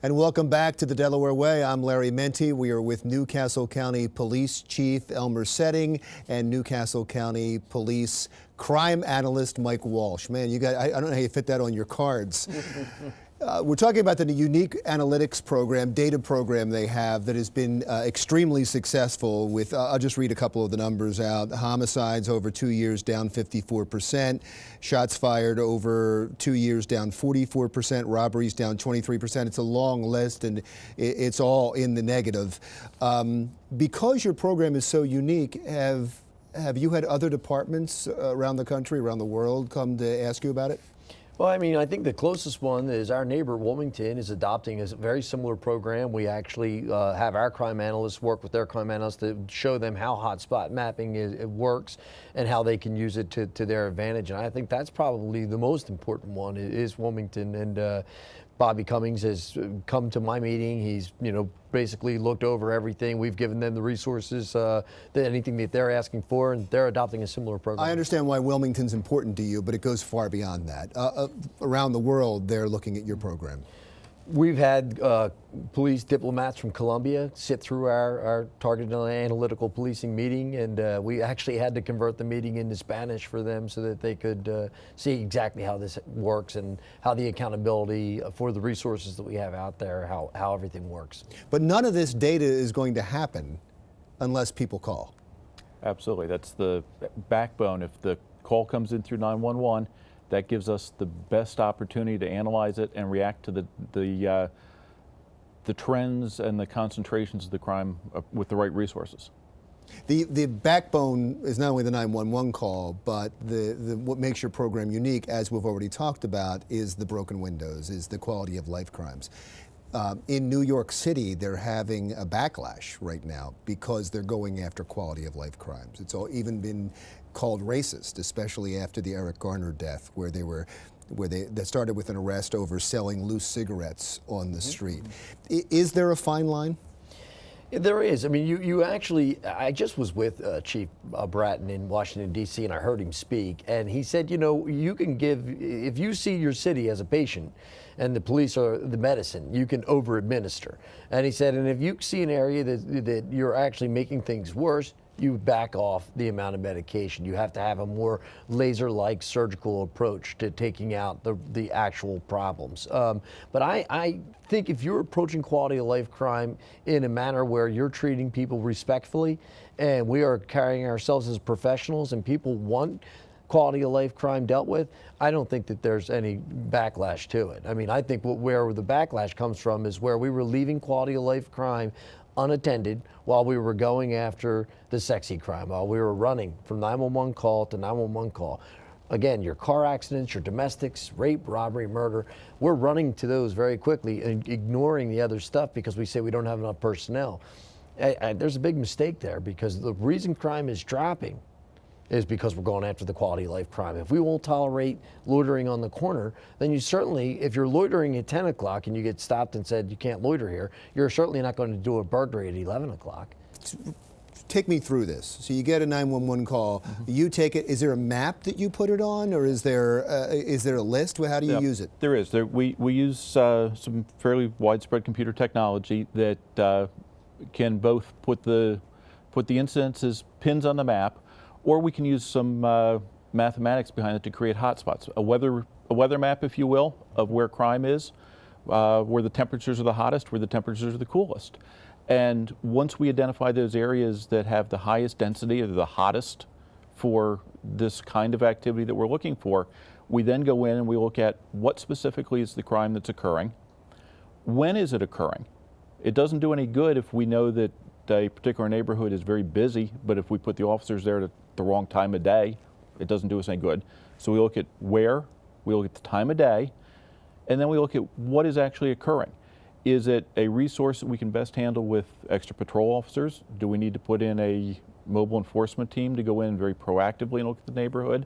And welcome back to the Delaware Way. I'm Larry Menti. We are with Newcastle County Police Chief Elmer and Newcastle County Police Crime Analyst Mike Walsh. Man, you got, I don't know how you fit that on your cards. We're talking about the unique analytics program, data program they have that has been extremely successful with, I'll just read a couple of the numbers out. Homicides over 2 years down 54%, shots fired over 2 years down 44%, robberies down 23%. It's a long list and it's all in the negative. Because your program is so unique, have you had other departments around the country, around the world come to ask you about it? Well, I mean, I think the closest one is our neighbor, Wilmington, is adopting a very similar program. We actually have our crime analysts work with their crime analysts to show them how hotspot mapping it works and how they can use it to their advantage. And I think that's probably the most important one is Wilmington. And Bobby Cummings has come to my meeting. He's, basically looked over everything. We've given them the resources, anything that they're asking for, and they're adopting a similar program. I understand why Wilmington's important to you, but it goes far beyond that. Around the world, they're looking at your program. We've had police diplomats from Colombia sit through our targeted analytical policing meeting, and we actually had to convert the meeting into Spanish for them so that they could see exactly how this works and how the accountability for the resources that we have out there, how everything works. But none of this data is going to happen unless people call. Absolutely. That's the backbone. If the call comes in through 911, that gives us the best opportunity to analyze it and react to the trends and the concentrations of the crime with the right resources. The backbone is not only the 911 call, but what makes your program unique, as we've already talked about, is the broken windows, is the quality of life crimes. In New York City, they're having a backlash right now because they're going after quality of life crimes. It's all even been called racist, especially after the Eric Garner death, where they started with an arrest over selling loose cigarettes on the street. Is there a fine line? There is. I mean, you actually, I just was with Chief Bratton in Washington, D.C., and I heard him speak, and he said, you can give, if you see your city as a patient and the police are the medicine, you can over-administer. And he said, and if you see an area that you're actually making things worse, you back off the amount of medication. You have to have a more laser-like surgical approach to taking out the actual problems. But I think if you're approaching quality of life crime in a manner where you're treating people respectfully, and we are carrying ourselves as professionals, and people want quality of life crime dealt with, I don't think that there's any backlash to it. I mean, I think where the backlash comes from is where we were leaving quality of life crime unattended while we were going after the sexy crime, while we were running from 911 call to 911 call. Again, your car accidents, your domestics, rape, robbery, murder, we're running to those very quickly and ignoring the other stuff because we say we don't have enough personnel. There's a big mistake there, because the reason crime is dropping is because we're going after the quality of life crime. If we won't tolerate loitering on the corner, then you certainly, if you're loitering at 10 o'clock and you get stopped and said you can't loiter here, you're certainly not going to do a burglary at 11 o'clock. Take me through this. So you get a 911 call, you take it, is there a map that you put it on, or is there a list? How do you use it? There is. We use some fairly widespread computer technology that can both put the incidents as pins on the map, or we can use some mathematics behind it to create hotspots, a weather map, if you will, of where crime is, where the temperatures are the hottest, where the temperatures are the coolest. And once we identify those areas that have the highest density or the hottest for this kind of activity that we're looking for, we then go in and we look at what specifically is the crime that's occurring. When is it occurring? It doesn't do any good if we know that a particular neighborhood is very busy, but if we put the officers there at the wrong time of day, it doesn't do us any good. So we look at where, we look at the time of day, and then we look at what is actually occurring. Is it a resource that we can best handle with extra patrol officers? Do we need to put in a mobile enforcement team to go in very proactively and look at the neighborhood?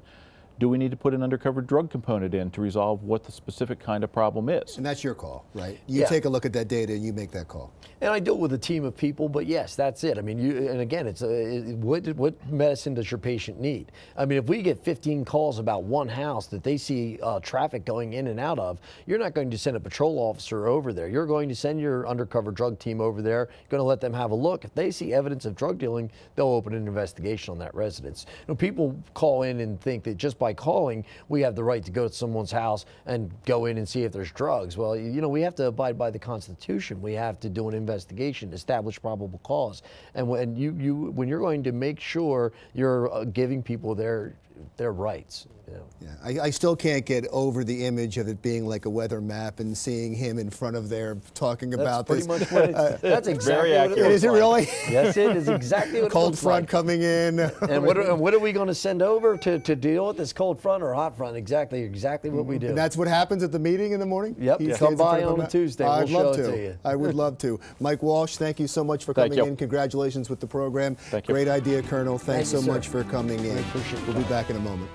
Do we need to put an undercover drug component in to resolve what the specific kind of problem is? And that's your call, right? You Yeah. take a look at that data and you make that call. And I do it with a team of people, but yes, that's it. I mean, and again, it's what medicine does your patient need? I mean, if we get 15 calls about one house that they see traffic going in and out of, you're not going to send a patrol officer over there. You're going to send your undercover drug team over there. You're going to let them have a look. If they see evidence of drug dealing, they'll open an investigation on that residence. You know, people call in and think that just by calling, we have the right to go to someone's house and go in and see if there's drugs. Well, you know, we have to abide by the Constitution. We have to do an investigation, establish probable cause. And when when you're going to make sure you're giving people their rights. You know. Yeah, I still can't get over the image of it being like a weather map and seeing him in front of there talking about That's this. pretty much what it's, that's exactly Very what it accurate. looks Is it like. really? Yes, it is exactly what it Cold looks front like. coming in. And what are we going to send over to deal with this cold front or hot front? Exactly what we do. And that's what happens at the meeting in the morning? Yep, He come stands in by front of on a a map? Tuesday. We'll I'd show love it to. to you. I would love to. Mike Walsh, thank you so much for Thank coming you. in. Congratulations with the program. Thank you. Great idea, Colonel. Thanks Thank you, so sir. much for coming in. appreciate We'll the be back in a moment.